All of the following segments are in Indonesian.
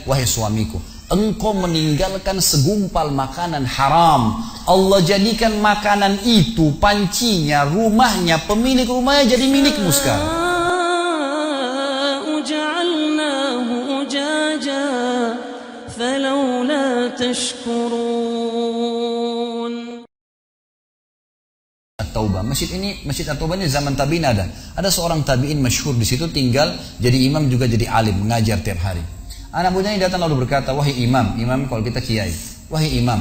wahai suamiku, engkau meninggalkan segumpal makanan haram. Allah jadikan makanan itu, pancinya, rumahnya, pemilik rumahnya jadi milikmu sekarang. At-Taubah. Masjid At-Taubah ini zaman tabi'in ada. Ada seorang tabi'in masyhur di situ tinggal, jadi imam juga jadi alim, mengajar tiap hari. Anak muda ini datang lalu berkata, wahai imam kalau kita kiai, wahai imam,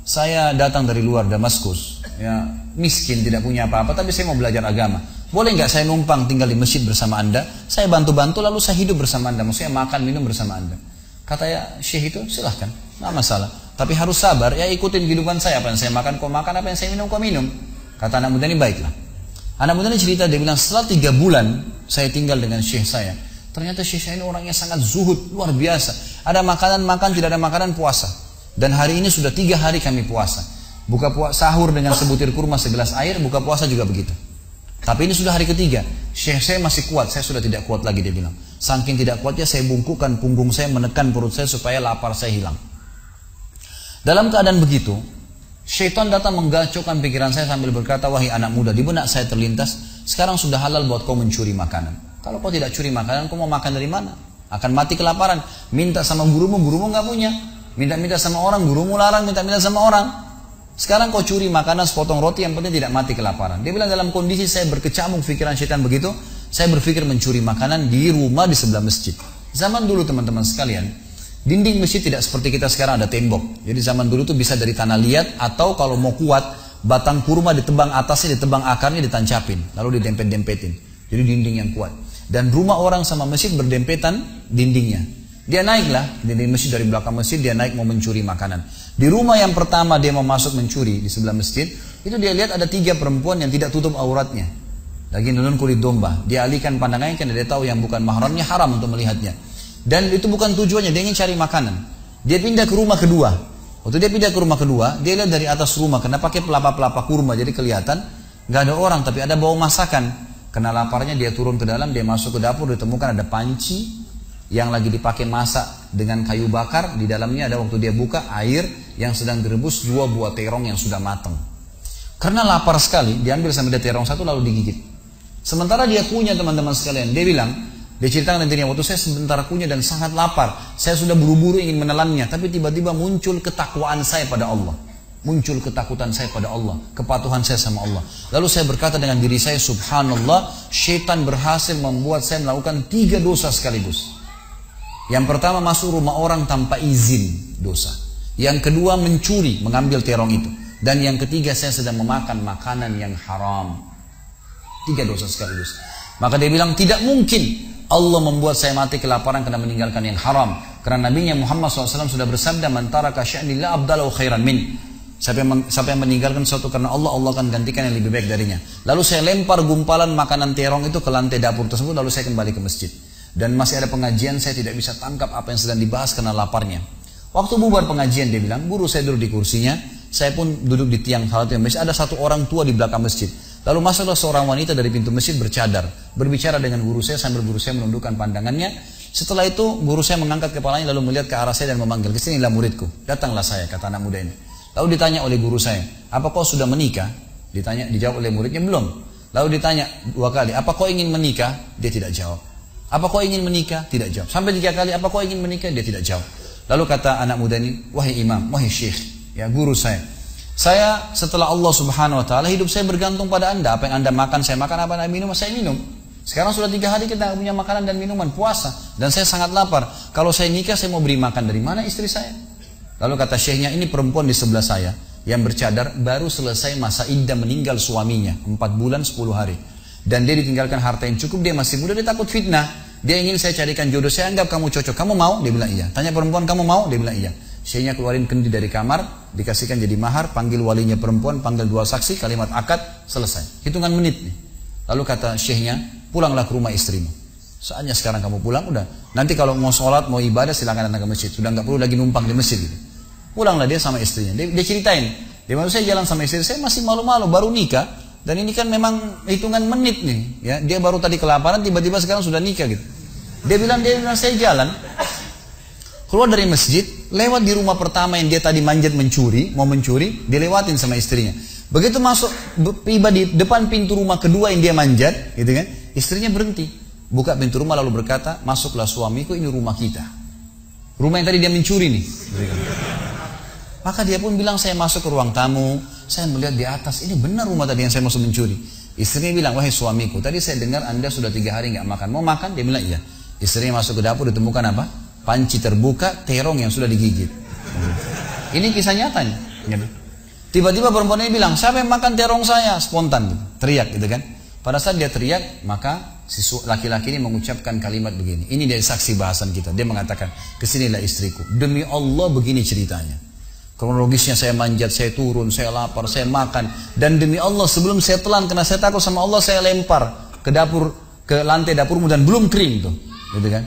saya datang dari luar Damaskus, ya, miskin, tidak punya apa-apa, tapi saya mau belajar agama. Boleh nggak saya numpang tinggal di masjid bersama anda? Saya bantu-bantu lalu saya hidup bersama anda, maksudnya makan minum bersama anda. Kata ya syekh itu, silahkan, nggak masalah. Tapi harus sabar, ya ikutin kehidupan saya, apa yang saya makan kau makan, apa yang saya minum kau minum. Kata anak muda ini, baiklah. Anak muda ini cerita, dia bilang setelah 3 bulan saya tinggal dengan syekh saya. Ternyata syekh saya ini orangnya sangat zuhud, luar biasa. Ada makanan makan, tidak ada makanan puasa. Dan hari ini sudah 3 hari kami puasa. Sahur dengan sebutir kurma segelas air, buka puasa juga begitu. Tapi ini sudah hari ketiga. Syekh saya masih kuat, saya sudah tidak kuat lagi, dia bilang. Saking tidak kuatnya saya bungkukkan punggung saya, menekan perut saya supaya lapar saya hilang. Dalam keadaan begitu, syaitan datang menggacaukan pikiran saya sambil berkata, wahai anak muda, di benak saya terlintas, sekarang sudah halal buat kau mencuri makanan. Kalau kau tidak curi makanan, kau mau makan dari mana? Akan mati kelaparan. Minta sama gurumu nggak punya. Minta-minta sama orang, gurumu larang, minta-minta sama orang. Sekarang kau curi makanan sepotong roti, yang penting tidak mati kelaparan. Dia bilang dalam kondisi saya berkecamuk pikiran syaitan begitu, saya berpikir mencuri makanan di rumah di sebelah masjid. Zaman dulu teman-teman sekalian, dinding masjid tidak seperti kita sekarang ada tembok. Jadi zaman dulu tuh bisa dari tanah liat, atau kalau mau kuat, batang kurma ditebang atasnya, ditebang akarnya, ditancapin, lalu didempet-dempetin. Jadi dinding yang kuat. Dan rumah orang sama masjid berdempetan dindingnya. Dia naiklah dinding masjid, dari belakang masjid dia naik mau mencuri makanan. Di rumah yang pertama dia mau masuk mencuri di sebelah masjid, itu dia lihat ada 3 perempuan yang tidak tutup auratnya, lagi nunun kulit domba. Dia alihkan pandangannya karena dia tahu yang bukan mahramnya haram untuk melihatnya. Dan itu bukan tujuannya, dia ingin cari makanan. Dia pindah ke rumah kedua. Waktu dia pindah ke rumah kedua, dia lihat dari atas rumah karena pakai pelapa-pelapa kurma, jadi kelihatan nggak ada orang, tapi ada bau masakan. Kena laparnya dia turun ke dalam, dia masuk ke dapur, ditemukan ada panci yang lagi dipakai masak dengan kayu bakar. Di dalamnya ada, waktu dia buka, air yang sedang direbus 2 buah terong yang sudah matang. Karena lapar sekali, diambil sambil dia terong 1 lalu digigit. Sementara dia kunyah teman-teman sekalian, dia bilang, dia ceritakan nantinya, waktu saya sebentar kunyah dan sangat lapar, saya sudah buru-buru ingin menelannya, tapi tiba-tiba muncul ketakwaan saya pada Allah. Muncul ketakutan saya pada Allah, kepatuhan saya sama Allah. Lalu saya berkata dengan diri saya, subhanallah, syaitan berhasil membuat saya melakukan 3 dosa sekaligus. Yang pertama, masuk rumah orang tanpa izin, dosa. Yang kedua, mencuri, mengambil terong itu. Dan yang ketiga, saya sedang memakan makanan yang haram. 3 dosa sekaligus. Maka dia bilang, tidak mungkin Allah membuat saya mati kelaparan karena meninggalkan yang haram. Karena Nabinya Muhammad SAW sudah bersabda, man taraka sya'ni la abdalahu khairan min. Siapa yang meninggalkan sesuatu karena Allah, Allah akan gantikan yang lebih baik darinya. Lalu saya lempar gumpalan makanan terong itu ke lantai dapur tersebut, lalu saya kembali ke masjid. Dan masih ada pengajian, saya tidak bisa tangkap apa yang sedang dibahas karena laparnya. Waktu bubar pengajian, dia bilang, guru saya duduk di kursinya, saya pun duduk di tiang salah satu masjid, ada 1 orang tua di belakang masjid. Lalu masuklah seorang wanita dari pintu masjid bercadar, berbicara dengan guru saya sambil guru saya menundukkan pandangannya. Setelah itu guru saya mengangkat kepalanya lalu melihat ke arah saya dan memanggil, kesinilah muridku. Datanglah saya, kata anak muda ini. Lalu ditanya oleh guru saya, apa kau sudah menikah? Dijawab oleh muridnya, belum. Lalu ditanya 2 kali, apa kau ingin menikah? Dia tidak jawab. Apa kau ingin menikah? Tidak jawab. Sampai 3 kali, apa kau ingin menikah? Dia tidak jawab. Lalu kata anak muda ini, wahai imam, wahai syekh, ya guru saya setelah Allah subhanahu wa ta'ala, hidup saya bergantung pada anda. Apa yang anda makan, saya makan. Apa yang anda minum, saya minum. Sekarang sudah 3 hari kita punya makanan dan minuman, puasa. Dan saya sangat lapar. Kalau saya nikah, saya mau beri makan dari mana istri saya? Lalu kata syekhnya, ini perempuan di sebelah saya yang bercadar baru selesai masa iddah meninggal suaminya 4 bulan 10 hari. Dan dia ditinggalkan harta yang cukup, dia masih muda, dia takut fitnah. Dia ingin saya carikan jodoh, saya anggap kamu cocok. Kamu mau? Dia bilang iya. Tanya perempuan, kamu mau? Dia bilang iya. Syekhnya keluarin kendi dari kamar, dikasihkan jadi mahar, panggil walinya perempuan, panggil 2 saksi, kalimat akad, selesai. Hitungan menit nih. Lalu kata syekhnya, pulanglah ke rumah istrimu. Saatnya sekarang kamu pulang, udah. Nanti kalau mau sholat, mau ibadah, silakan datang ke masjid. Sudah nggak perlu lagi numpang di masjid gitu. Pulanglah dia sama istrinya. Dia ceritain, dia maksud saya jalan sama istri saya masih malu-malu, baru nikah. Dan ini kan memang hitungan menit nih. Ya, dia baru tadi kelaparan, tiba-tiba sekarang sudah nikah gitu. Dia bilang saya jalan. Keluar dari masjid, lewat di rumah pertama yang dia tadi manjat mencuri, mau mencuri, dilewatin sama istrinya. Begitu masuk, tiba di depan pintu rumah kedua yang dia manjat, gitu kan? Istrinya berhenti, buka pintu rumah lalu berkata, masuklah suamiku, ini rumah kita. Rumah yang tadi dia mencuri nih. Maka dia pun bilang, saya masuk ke ruang tamu, saya melihat di atas, ini benar rumah tadi yang saya masuk mencuri. Istrinya bilang, wahai suamiku, tadi saya dengar Anda sudah 3 hari nggak makan, mau makan? Dia bilang iya. Istrinya masuk ke dapur, ditemukan apa? Panci terbuka, terong yang sudah digigit. Ini kisah nyatanya. Tiba-tiba perempuan ini bilang, siapa yang makan terong saya? Spontan, gitu. Teriak gitu kan. Pada saat dia teriak, maka si laki-laki ini mengucapkan kalimat begini. Ini dari saksi bahasan kita. Dia mengatakan, kesinilah istriku. Demi Allah begini ceritanya. Kronologisnya saya manjat, saya turun, saya lapar, saya makan. Dan demi Allah sebelum saya telan, karena saya takut sama Allah, saya lempar ke dapur, ke lantai dapurmu dan belum kering tuh. Gitu kan.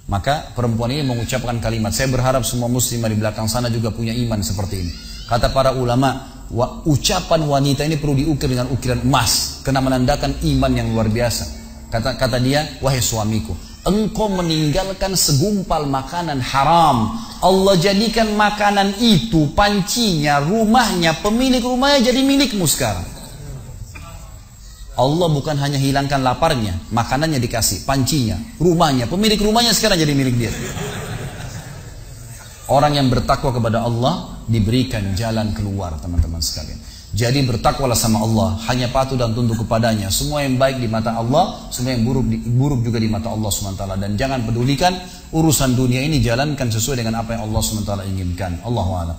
Maka perempuan ini mengucapkan kalimat, saya berharap semua muslimah di belakang sana juga punya iman seperti ini. Kata para ulama, ucapan wanita ini perlu diukir dengan ukiran emas, karena menandakan iman yang luar biasa. Kata dia, wahai suamiku, engkau meninggalkan segumpal makanan haram. Allah jadikan makanan itu, pancinya, rumahnya, pemilik rumahnya jadi milikmu sekarang. Allah bukan hanya hilangkan laparnya, makanannya dikasih, pancinya, rumahnya, pemilik rumahnya sekarang jadi milik dia. Orang yang bertakwa kepada Allah diberikan jalan keluar, teman-teman sekalian. Jadi bertakwalah sama Allah, hanya patuh dan tunduk kepadanya. Semua yang baik di mata Allah, semua yang buruk juga di mata Allah SWT. Dan jangan pedulikan urusan dunia ini, jalankan sesuai dengan apa yang Allah SWT inginkan. Allahu a'lam.